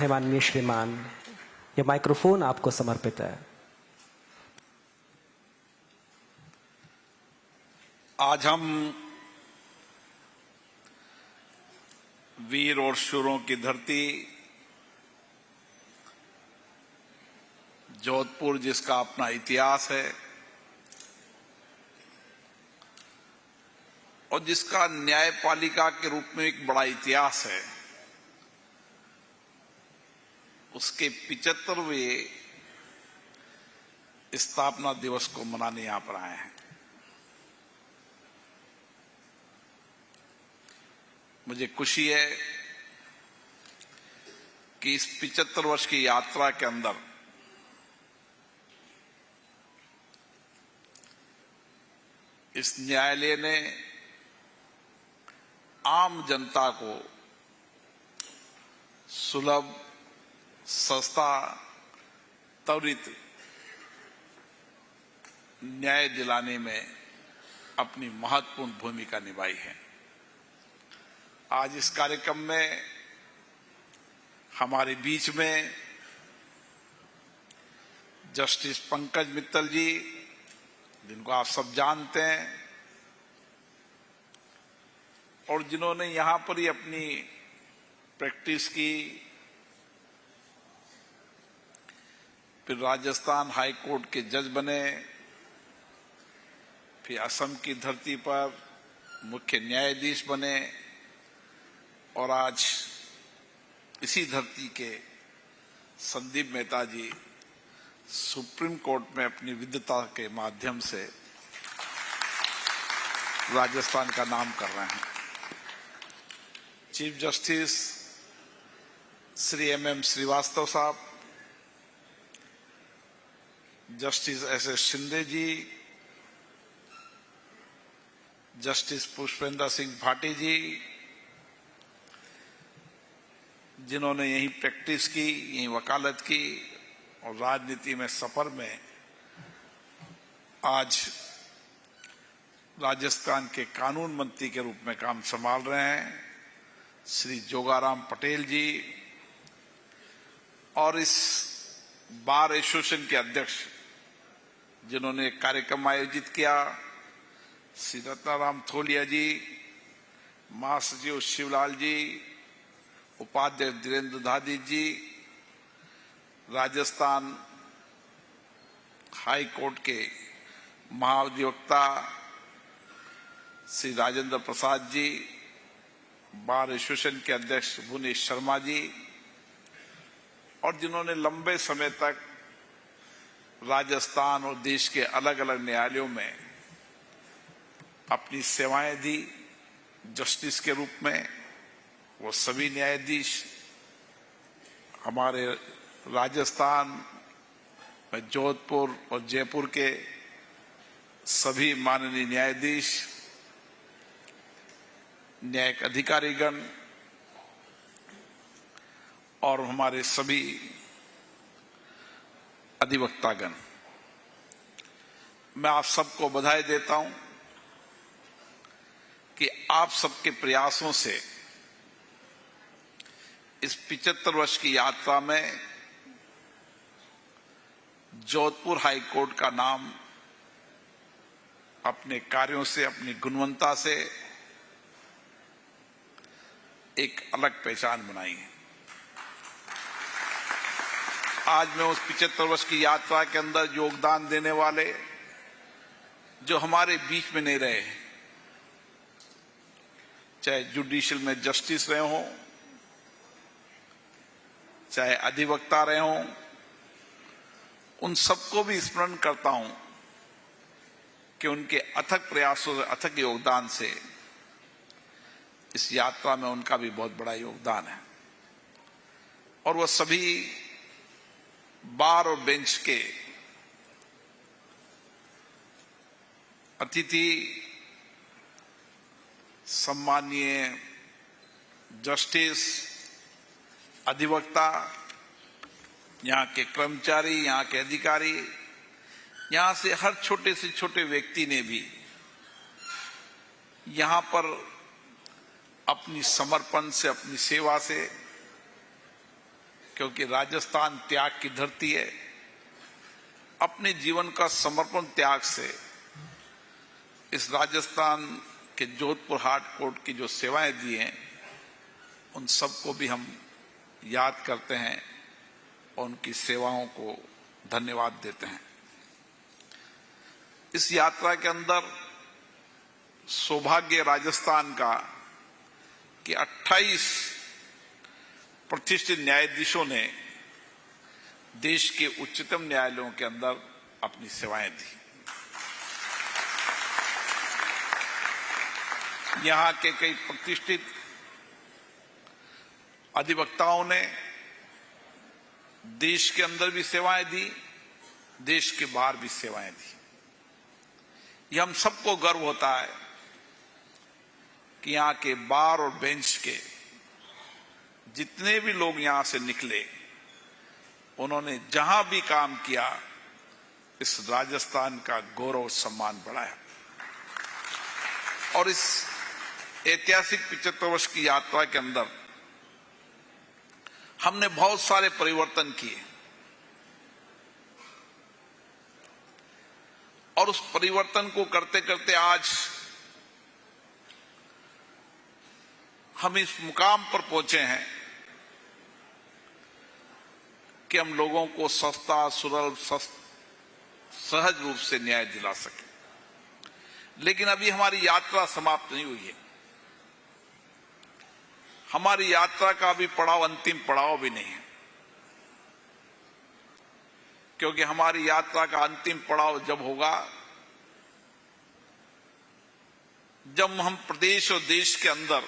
है माननीय श्रीमान, यह माइक्रोफोन आपको समर्पित है। आज हम वीर और शूरों की धरती जोधपुर, जिसका अपना इतिहास है और जिसका न्यायपालिका के रूप में एक बड़ा इतिहास है, उसके 75वें स्थापना दिवस को मनाने यहां पर आए हैं। मुझे खुशी है कि इस 75 वर्ष की यात्रा के अंदर इस न्यायालय ने आम जनता को सुलभ, सस्ता, त्वरित न्याय दिलाने में अपनी महत्वपूर्ण भूमिका निभाई है। आज इस कार्यक्रम में हमारे बीच में जस्टिस पंकज मित्तल जी, जिनको आप सब जानते हैं और जिन्होंने यहां पर ही अपनी प्रैक्टिस की, फिर राजस्थान हाई कोर्ट के जज बने, फिर असम की धरती पर मुख्य न्यायाधीश बने और आज इसी धरती के संदीप मेहता जी सुप्रीम कोर्ट में अपनी विद्वता के माध्यम से राजस्थान का नाम कर रहे हैं। Chief justice Shri MM Srivastava साहब, justice SS Shinde ji, justice Pushpendra Singh Bhati ji, जिन्होंने यहीं प्रैक्टिस की, यहीं वकालत की और राजनीति में सफर में आज राजस्थान के कानून मंत्री के रूप में काम संभाल रहे हैं, श्री जोगाराम पटेल जी, और इस बार एसोसिएशन के अध्यक्ष जिन्होंने एक कार्यक्रम आयोजित किया, श्री रत्नाराम थोलिया जी, महासचिव शिवलाल जी, उपाध्यक्ष धीरेन्द्र धादी जी, राजस्थान हाई कोर्ट के महाधिवक्ता श्री राजेंद्र प्रसाद जी, बार एसोसिएशन के अध्यक्ष भुवनेश शर्मा जी, और जिन्होंने लंबे समय तक राजस्थान और देश के अलग अलग न्यायालयों में अपनी सेवाएं दी जस्टिस के रूप में, वो सभी न्यायाधीश हमारे राजस्थान में जोधपुर और जयपुर के सभी माननीय न्यायाधीश, न्यायिक अधिकारीगण और हमारे सभी अधिवक्तागण, मैं आप सबको बधाई देता हूं कि आप सबके प्रयासों से इस 75 वर्ष की यात्रा में जोधपुर हाई कोर्ट का नाम अपने कार्यों से, अपनी गुणवत्ता से एक अलग पहचान बनाई है। आज मैं उस 75 वर्ष की यात्रा के अंदर योगदान देने वाले जो हमारे बीच में नहीं रहे, चाहे जुडिशियल में जस्टिस रहे हों, चाहे अधिवक्ता रहे हों, उन सबको भी स्मरण करता हूं कि उनके अथक प्रयासों से, अथक योगदान से इस यात्रा में उनका भी बहुत बड़ा योगदान है। और वह सभी बार और बेंच के अतिथि, सम्मानीय जस्टिस, अधिवक्ता, यहाँ के कर्मचारी, यहाँ के अधिकारी, यहाँ से हर छोटे से छोटे व्यक्ति ने भी यहाँ पर अपनी समर्पण से, अपनी सेवा से, क्योंकि राजस्थान त्याग की धरती है। अपने जीवन का समर्पण त्याग से इस राजस्थान के जोधपुर हाट कोर्ट की जो सेवाएं दी हैं, उन सबको भी हम याद करते हैं और उनकी सेवाओं को धन्यवाद देते हैं। इस यात्रा के अंदर सौभाग्य राजस्थान का कि 28 प्रतिष्ठित न्यायाधीशों ने देश के उच्चतम न्यायालयों के अंदर अपनी सेवाएं दी। यहां के कई प्रतिष्ठित अधिवक्ताओं ने देश के अंदर भी सेवाएं दी, देश के बाहर भी सेवाएं दी। यह हम सबको गर्व होता है कि यहां के बार और बेंच के जितने भी लोग यहां से निकले, उन्होंने जहां भी काम किया, इस राजस्थान का गौरव सम्मान बढ़ाया। और इस ऐतिहासिक 75 वर्ष की यात्रा के अंदर हमने बहुत सारे परिवर्तन किए और उस परिवर्तन को करते करते आज हम इस मुकाम पर पहुंचे हैं कि हम लोगों को सस्ता, सुलभ, सहज रूप से न्याय दिला सके। लेकिन अभी हमारी यात्रा समाप्त नहीं हुई है। हमारी यात्रा का अभी पड़ाव, अंतिम पड़ाव भी नहीं है, क्योंकि हमारी यात्रा का अंतिम पड़ाव जब होगा जब हम प्रदेश और देश के अंदर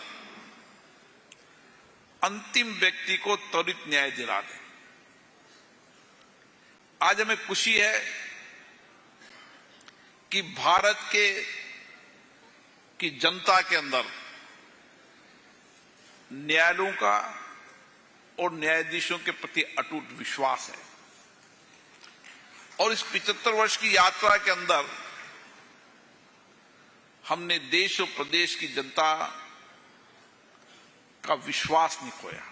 अंतिम व्यक्ति को त्वरित न्याय दिला दें। आज हमें खुशी है कि भारत की जनता के अंदर न्यायालयों का और न्यायाधीशों के प्रति अटूट विश्वास है। और इस 75 वर्ष की यात्रा के अंदर हमने देश और प्रदेश की जनता का विश्वास नहीं खोया।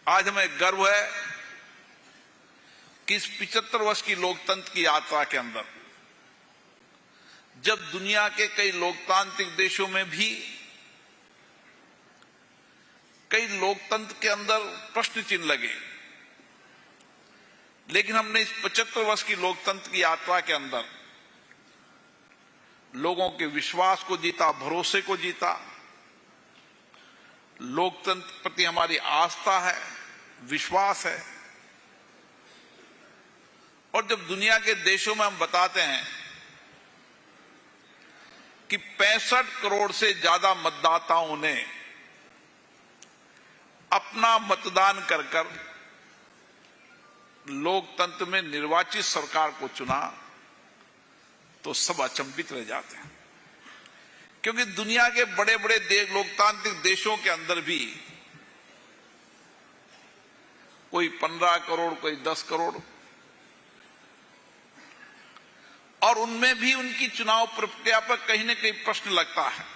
आज हमें गर्व है कि इस 75 वर्ष की लोकतंत्र की यात्रा के अंदर, जब दुनिया के कई लोकतांत्रिक देशों में भी कई लोकतंत्र के अंदर प्रश्न चिन्ह लगे, लेकिन हमने इस 75 वर्ष की लोकतंत्र की यात्रा के अंदर लोगों के विश्वास को जीता, भरोसे को जीता। लोकतंत्र प्रति हमारी आस्था है, विश्वास है। और जब दुनिया के देशों में हम बताते हैं कि 65 करोड़ से ज्यादा मतदाताओं ने अपना मतदान कर लोकतंत्र में निर्वाचित सरकार को चुना, तो सब अचंभित रह जाते हैं। क्योंकि दुनिया के बड़े बड़े लोकतांत्रिक देशों के अंदर भी कोई 15 करोड़, कोई 10 करोड़, और उनमें भी उनकी चुनाव प्रक्रिया पर कहीं न कहीं प्रश्न लगता है।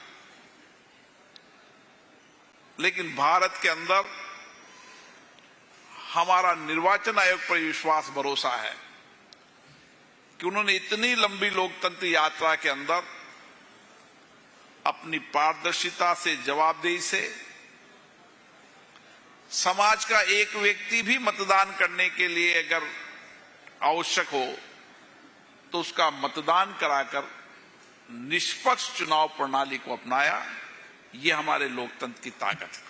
लेकिन भारत के अंदर हमारा निर्वाचन आयोग पर विश्वास, भरोसा है कि उन्होंने इतनी लंबी लोकतंत्र यात्रा के अंदर अपनी पारदर्शिता से, जवाबदेही से, समाज का एक व्यक्ति भी मतदान करने के लिए अगर आवश्यक हो तो उसका मतदान कराकर निष्पक्ष चुनाव प्रणाली को अपनाया। ये हमारे लोकतंत्र की ताकत है।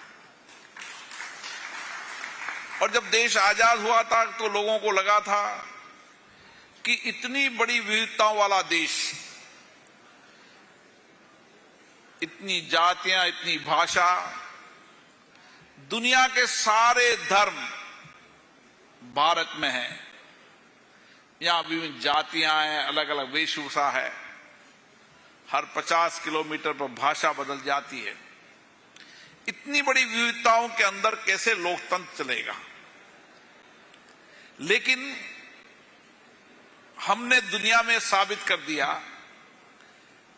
और जब देश आजाद हुआ था तो लोगों को लगा था कि इतनी बड़ी विविधताओं वाला देश, इतनी जातियां, इतनी भाषा, दुनिया के सारे धर्म भारत में हैं। यहां विभिन्न जातियां हैं, अलग अलग वेशभूषा है, हर 50 किलोमीटर पर भाषा बदल जाती है। इतनी बड़ी विविधताओं के अंदर कैसे लोकतंत्र चलेगा? लेकिन हमने दुनिया में साबित कर दिया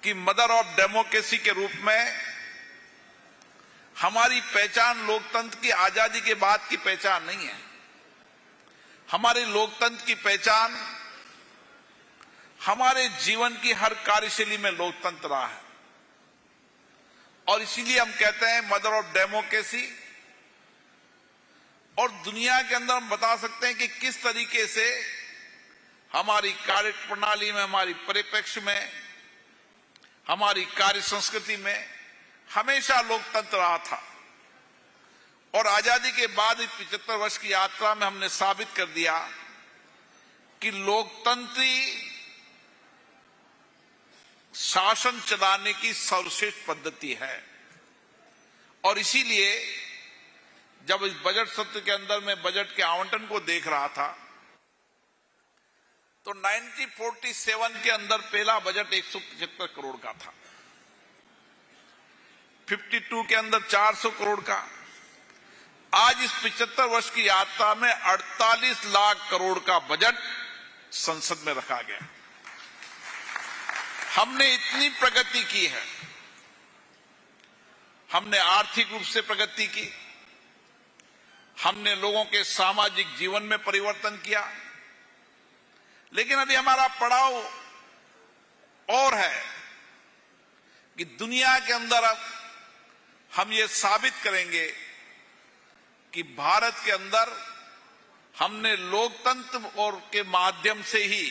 कि मदर ऑफ डेमोक्रेसी के रूप में हमारी पहचान लोकतंत्र की आजादी के बाद की पहचान नहीं है। हमारे लोकतंत्र की पहचान हमारे जीवन की हर कार्यशैली में लोकतंत्र रहा है। और इसीलिए हम कहते हैं मदर ऑफ डेमोक्रेसी। और दुनिया के अंदर हम बता सकते हैं कि किस तरीके से हमारी कार्य प्रणाली में, हमारी परिप्रेक्ष्य में, हमारी कार्य संस्कृति में हमेशा लोकतंत्र रहा था। और आजादी के बाद इस 75 वर्ष की यात्रा में हमने साबित कर दिया कि लोकतंत्री शासन चलाने की सर्वश्रेष्ठ पद्धति है। और इसीलिए जब इस बजट सत्र के अंदर मैं बजट के आवंटन को देख रहा था तो 1947 के अंदर पहला बजट 175 करोड़ का था, 52 के अंदर 400 करोड़ का। आज इस 75 वर्ष की यात्रा में 48 लाख करोड़ का बजट संसद में रखा गया। हमने इतनी प्रगति की है। हमने आर्थिक रूप से प्रगति की, हमने लोगों के सामाजिक जीवन में परिवर्तन किया, लेकिन अभी हमारा पड़ाव और है कि दुनिया के अंदर अब हम ये साबित करेंगे कि भारत के अंदर हमने लोकतंत्र और के माध्यम से ही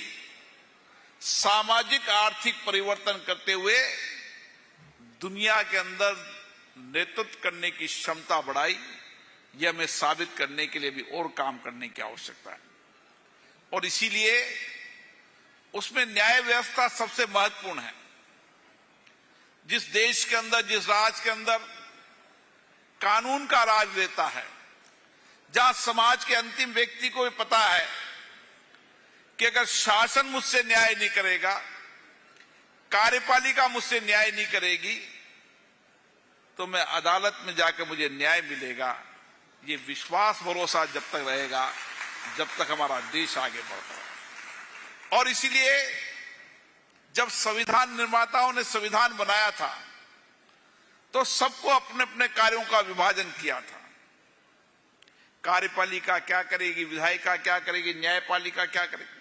सामाजिक आर्थिक परिवर्तन करते हुए दुनिया के अंदर नेतृत्व करने की क्षमता बढ़ाई। यह हमें साबित करने के लिए भी और काम करने की आवश्यकता है। और इसीलिए उसमें न्याय व्यवस्था सबसे महत्वपूर्ण है। जिस देश के अंदर, जिस राज्य के अंदर कानून का राज रहता है, जहां समाज के अंतिम व्यक्ति को भी पता है कि अगर शासन मुझसे न्याय नहीं करेगा, कार्यपालिका मुझसे न्याय नहीं करेगी, तो मैं अदालत में जाकर मुझे न्याय मिलेगा। ये विश्वास भरोसा जब तक रहेगा, जब तक हमारा देश आगे बढ़ता है। और इसीलिए जब संविधान निर्माताओं ने संविधान बनाया था तो सबको अपने अपने कार्यों का विभाजन किया था। कार्यपालिका क्या करेगी, विधायिका क्या करेगी, न्यायपालिका क्या करेगी।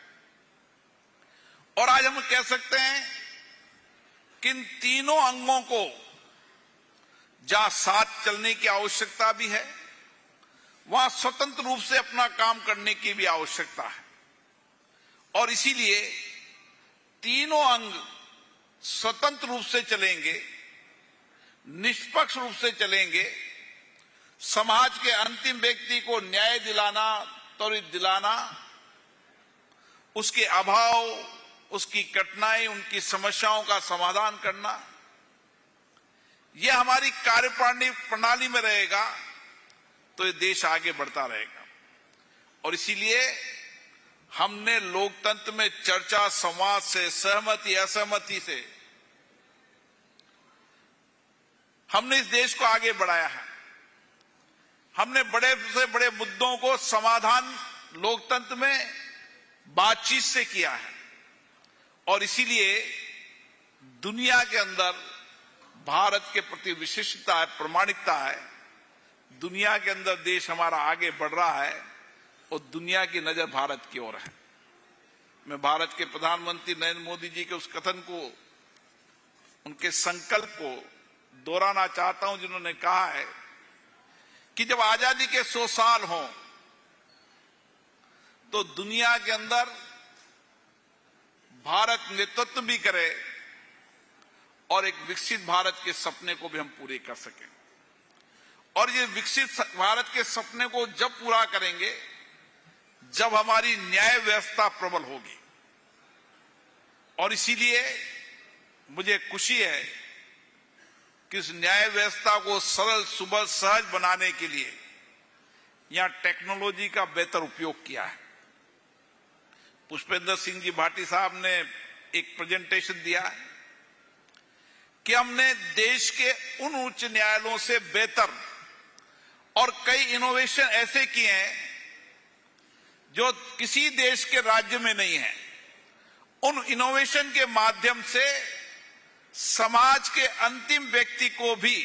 और आज हम कह सकते हैं कि इन तीनों अंगों को जहां साथ चलने की आवश्यकता भी है, वहां स्वतंत्र रूप से अपना काम करने की भी आवश्यकता है। और इसीलिए तीनों अंग स्वतंत्र रूप से चलेंगे, निष्पक्ष रूप से चलेंगे। समाज के अंतिम व्यक्ति को न्याय दिलाना, त्वरित दिलाना, उसके अभाव, उसकी कठिनाई, उनकी समस्याओं का समाधान करना, यह हमारी प्रणाली में रहेगा तो ये देश आगे बढ़ता रहेगा। और इसीलिए हमने लोकतंत्र में चर्चा, संवाद से, सहमति असहमति से हमने इस देश को आगे बढ़ाया है। हमने बड़े से बड़े मुद्दों को समाधान लोकतंत्र में बातचीत से किया है। और इसीलिए दुनिया के अंदर भारत के प्रति विशिष्टता है, प्रामाणिकता है। दुनिया के अंदर देश हमारा आगे बढ़ रहा है और दुनिया की नजर भारत की ओर है। मैं भारत के प्रधानमंत्री नरेंद्र मोदी जी के उस कथन को, उनके संकल्प को दोहराना चाहता हूं, जिन्होंने कहा है कि जब आजादी के 100 साल हों तो दुनिया के अंदर भारत नेतृत्व भी करे और एक विकसित भारत के सपने को भी हम पूरे कर सकें। और ये विकसित भारत के सपने को जब पूरा करेंगे जब हमारी न्याय व्यवस्था प्रबल होगी। और इसीलिए मुझे खुशी है कि इस न्याय व्यवस्था को सरल, सुलभ, सहज बनाने के लिए यहां टेक्नोलॉजी का बेहतर उपयोग किया है। पुष्पेंद्र सिंह जी भाटी साहब ने एक प्रेजेंटेशन दिया है कि हमने देश के उन उच्च न्यायालयों से बेहतर और कई इनोवेशन ऐसे किए हैं जो किसी देश के राज्य में नहीं है। उन इनोवेशन के माध्यम से समाज के अंतिम व्यक्ति को भी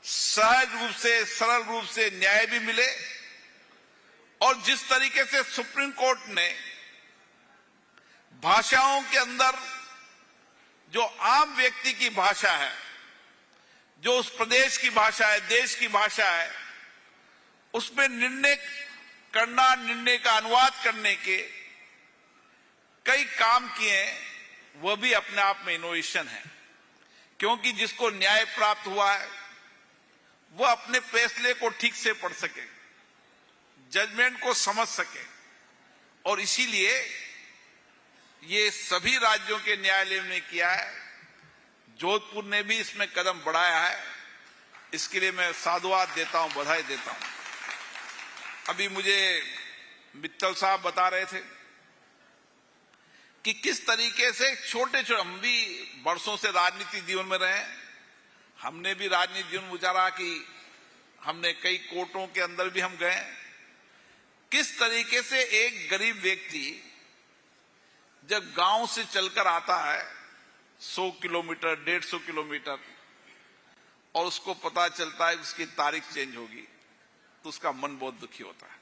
सहज रूप से, सरल रूप से न्याय भी मिले, और जिस तरीके से सुप्रीम कोर्ट ने भाषाओं के अंदर जो आम व्यक्ति की भाषा है, जो उस प्रदेश की भाषा है, देश की भाषा है, उसमें निर्णय करना, निर्णय का अनुवाद करने के कई काम किए, वह भी अपने आप में इनोवेशन है। क्योंकि जिसको न्याय प्राप्त हुआ है वह अपने फैसले को ठीक से पढ़ सके, जजमेंट को समझ सके, और इसीलिए ये सभी राज्यों के न्यायालयों ने किया है। जोधपुर ने भी इसमें कदम बढ़ाया है, इसके लिए मैं साधुवाद देता हूं, बधाई देता हूं। अभी मुझे मित्तल साहब बता रहे थे कि किस तरीके से छोटे छोटे, हम भी वर्षों से राजनीतिक जीवन में रहे, हमने भी राजनीतिक जीवन गुजारा कि हमने कई कोर्टों के अंदर भी हम गए। किस तरीके से एक गरीब व्यक्ति जब गांव से चलकर आता है 100 किलोमीटर, 150 किलोमीटर, और उसको पता चलता है कि उसकी तारीख चेंज होगी, तो उसका मन बहुत दुखी होता है।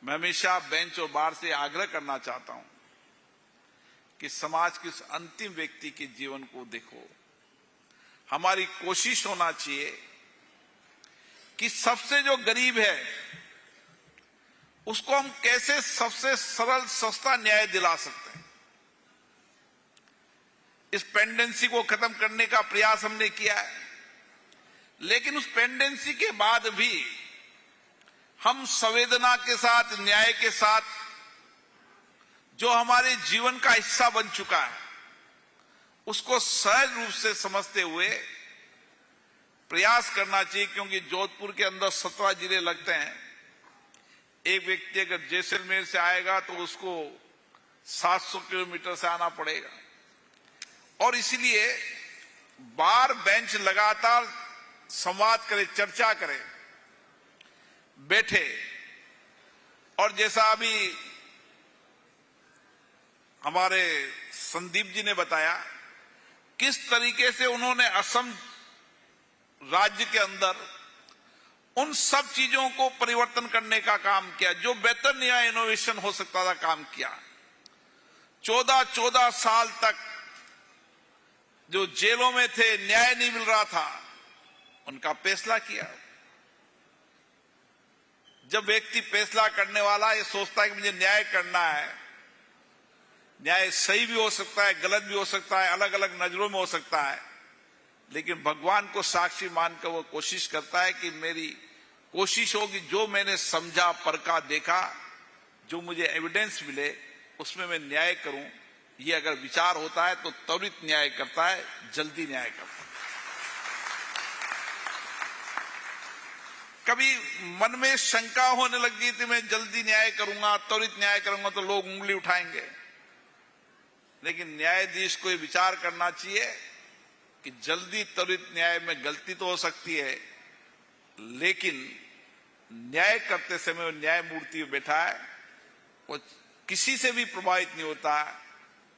मैं हमेशा बेंच और बार से आग्रह करना चाहता हूं कि समाज के उस अंतिम व्यक्ति के जीवन को देखो। हमारी कोशिश होना चाहिए कि सबसे जो गरीब है उसको हम कैसे सबसे सरल, सस्ता न्याय दिला सकते हैं। इस पेंडेंसी को खत्म करने का प्रयास हमने किया है, लेकिन उस पेंडेंसी के बाद भी हम संवेदना के साथ, न्याय के साथ, जो हमारे जीवन का हिस्सा बन चुका है, उसको सहज रूप से समझते हुए प्रयास करना चाहिए। क्योंकि जोधपुर के अंदर 17 जिले लगते हैं। एक व्यक्ति अगर जैसलमेर से आएगा तो उसको 700 किलोमीटर से आना पड़ेगा, और इसलिए बार बेंच लगातार संवाद करे, चर्चा करे, बैठे। और जैसा अभी हमारे संदीप जी ने बताया किस तरीके से उन्होंने असम राज्य के अंदर उन सब चीजों को परिवर्तन करने का काम किया, जो बेहतर नया इनोवेशन हो सकता था, काम किया। 14 साल तक जो जेलों में थे, न्याय नहीं मिल रहा था, उनका फैसला किया। जब व्यक्ति फैसला करने वाला ये सोचता है कि मुझे न्याय करना है, न्याय सही भी हो सकता है, गलत भी हो सकता है, अलग अलग नजरों में हो सकता है, लेकिन भगवान को साक्षी मानकर वो कोशिश करता है कि मेरी कोशिश होगी जो मैंने समझा, परखा, देखा, जो मुझे एविडेंस मिले उसमें मैं न्याय करूं। ये अगर विचार होता है तो त्वरित न्याय करता है, जल्दी न्याय करता है। कभी मन में शंका होने लगी थी मैं जल्दी न्याय करूंगा, त्वरित न्याय करूंगा तो लोग उंगली उठाएंगे, लेकिन न्यायाधीश को ये विचार करना चाहिए कि जल्दी त्वरित न्याय में गलती तो हो सकती है, लेकिन न्याय करते समय वो न्यायमूर्ति बैठा है, वो किसी से भी प्रभावित नहीं होता है,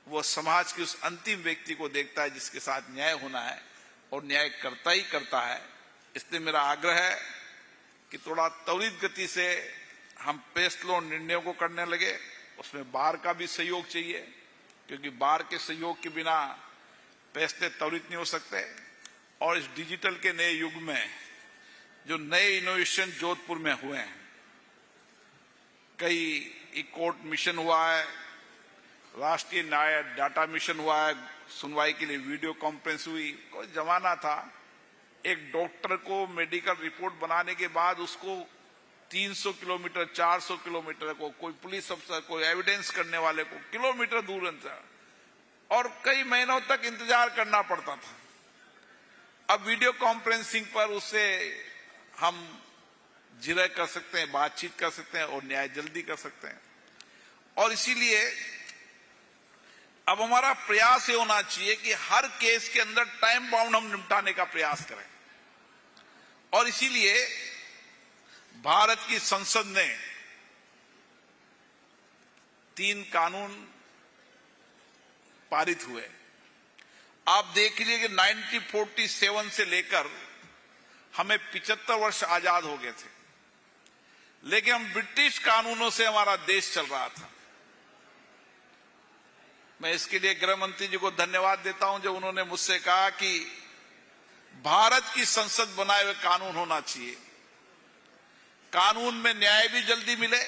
वो समाज के उस अंतिम व्यक्ति को देखता है जिसके साथ न्याय होना है, और न्याय करता ही करता है। इसलिए मेरा आग्रह है कि थोड़ा त्वरित गति से हम फैसलों, निर्णयों को करने लगे। उसमें बार का भी सहयोग चाहिए, क्योंकि बार के सहयोग के बिना फैसले त्वरित नहीं हो सकते। और इस डिजिटल के नए युग में जो नए इनोवेशन जोधपुर में हुए हैं, कई ई कोर्ट मिशन हुआ है, राष्ट्रीय न्याय डाटा मिशन हुआ है, सुनवाई के लिए वीडियो कॉन्फ्रेंस हुई। कोई जमाना था एक डॉक्टर को मेडिकल रिपोर्ट बनाने के बाद उसको 300 किलोमीटर, 400 किलोमीटर को, कोई पुलिस अफसर, कोई एविडेंस करने वाले को किलोमीटर दूर था, और कई महीनों तक इंतजार करना पड़ता था। अब वीडियो कॉन्फ्रेंसिंग पर उससे हम जिरह कर सकते हैं, बातचीत कर सकते हैं, और न्याय जल्दी कर सकते हैं। और इसीलिए अब हमारा प्रयास ये होना चाहिए कि हर केस के अंदर टाइम बाउंड हम निपटाने का प्रयास करें। और इसीलिए भारत की संसद ने 3 कानून पारित हुए। आप देख लीजिए कि 1947 से लेकर हमें 75 वर्ष आजाद हो गए थे, लेकिन हम ब्रिटिश कानूनों से हमारा देश चल रहा था। मैं इसके लिए गृह मंत्री जी को धन्यवाद देता हूं, जब उन्होंने मुझसे कहा कि भारत की संसद बनाए हुए कानून होना चाहिए, कानून में न्याय भी जल्दी मिले,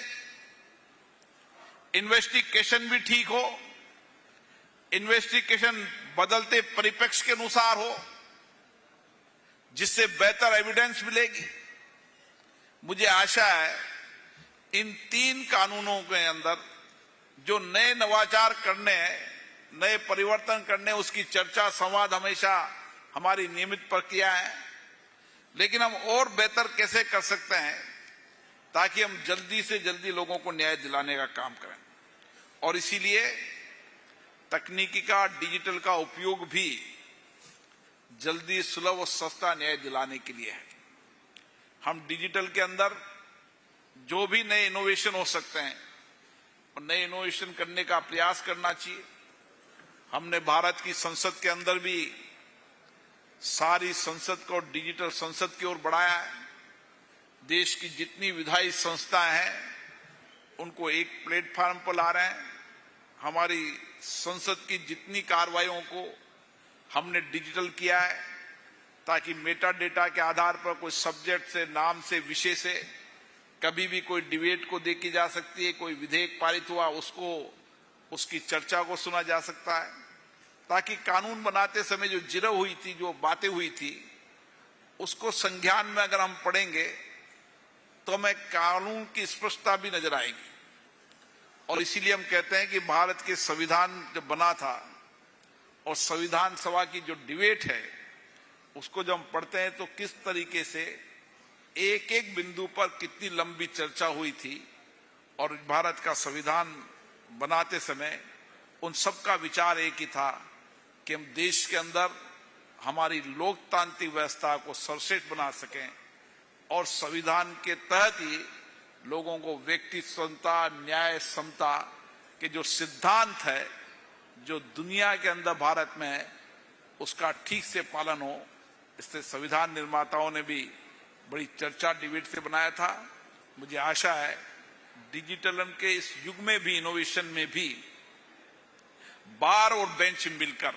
इन्वेस्टिगेशन भी ठीक हो, इन्वेस्टिगेशन बदलते परिप्रेक्ष्य के अनुसार हो, जिससे बेहतर एविडेंस मिलेगी। मुझे आशा है इन 3 कानूनों के अंदर जो नए नवाचार करने हैं, नए परिवर्तन करने, उसकी चर्चा संवाद हमेशा हमारी नियमित प्रक्रिया है, लेकिन हम और बेहतर कैसे कर सकते हैं ताकि हम जल्दी से जल्दी लोगों को न्याय दिलाने का काम करें। और इसीलिए तकनीकी का, डिजिटल का उपयोग भी जल्दी, सुलभ और सस्ता न्याय दिलाने के लिए है। हम डिजिटल के अंदर जो भी नए इनोवेशन हो सकते हैं और नए इनोवेशन करने का प्रयास करना चाहिए। हमने भारत की संसद के अंदर भी सारी संसद को डिजिटल संसद की ओर बढ़ाया है। देश की जितनी विधायी संस्थाएं हैं उनको एक प्लेटफॉर्म पर ला रहे हैं। हमारी संसद की जितनी कार्रवाइयों को हमने डिजिटल किया है, ताकि मेटा डेटा के आधार पर कोई सब्जेक्ट से, नाम से, विषय से कभी भी कोई डिबेट को देखी जा सकती है, कोई विधेयक पारित हुआ उसको, उसकी चर्चा को सुना जा सकता है, ताकि कानून बनाते समय जो जिरह हुई थी, जो बातें हुई थी, उसको संज्ञान में अगर हम पढ़ेंगे तो हमें कानून की स्पष्टता भी नजर आएगी। और इसीलिए हम कहते हैं कि भारत के संविधान जब बना था और संविधान सभा की जो डिबेट है उसको जब हम पढ़ते हैं तो किस तरीके से एक एक बिंदु पर कितनी लंबी चर्चा हुई थी। और भारत का संविधान बनाते समय उन सब का विचार एक ही था कि हम देश के अंदर हमारी लोकतांत्रिक व्यवस्था को सर्वश्रेष्ठ बना सकें और संविधान के तहत ही लोगों को व्यक्ति स्वतंत्रता, न्याय, समता के जो सिद्धांत है जो दुनिया के अंदर भारत में है उसका ठीक से पालन हो। इससे संविधान निर्माताओं ने भी बड़ी चर्चा डिबेट से बनाया था। मुझे आशा है डिजिटल के इस युग में भी, इनोवेशन में भी बार और बेंच मिलकर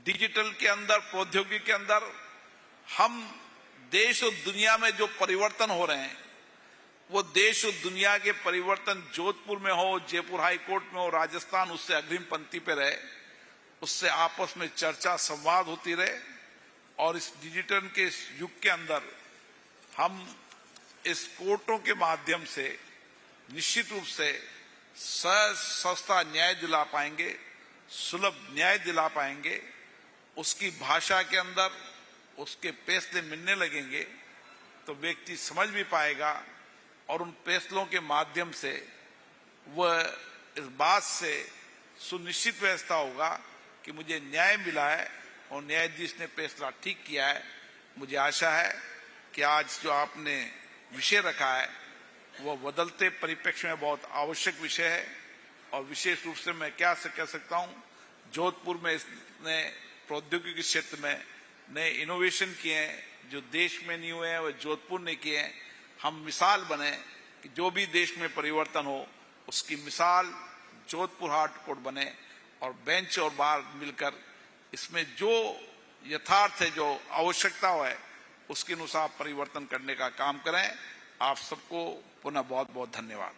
डिजिटल के अंदर, प्रौद्योगिकी के अंदर हम देश और दुनिया में जो परिवर्तन हो रहे हैं वो देश और दुनिया के परिवर्तन जोधपुर में हो, जयपुर हाई कोर्ट में हो, राजस्थान उससे अग्रिम पंक्ति पे रहे, उससे आपस में चर्चा संवाद होती रहे। और इस डिजिटल के इस युग के अंदर हम इस कोर्टों के माध्यम से निश्चित रूप से सहज, सस्ता न्याय दिला पाएंगे, सुलभ न्याय दिला पाएंगे। उसकी भाषा के अंदर उसके फैसले मिलने लगेंगे तो व्यक्ति समझ भी पाएगा और उन फैसलों के माध्यम से वह इस बात से सुनिश्चित व्यवस्था होगा कि मुझे न्याय मिला है और न्यायाधीश ने फैसला ठीक किया है। मुझे आशा है कि आज जो आपने विषय रखा है वह बदलते परिप्रेक्ष्य में बहुत आवश्यक विषय है। और विशेष रूप से मैं क्या कह सकता हूं, जोधपुर में इसने प्रौद्योगिकी क्षेत्र में नए इनोवेशन किए हैं जो देश में नहीं हुए हैं, वह जोधपुर ने किए हैं। हम मिसाल बने कि जो भी देश में परिवर्तन हो उसकी मिसाल जोधपुर हार्ट कोर्ट बने और बेंच और बार मिलकर इसमें जो यथार्थ है, जो आवश्यकता है, उसके अनुसार परिवर्तन करने का काम करें। आप सबको पुनः बहुत बहुत धन्यवाद।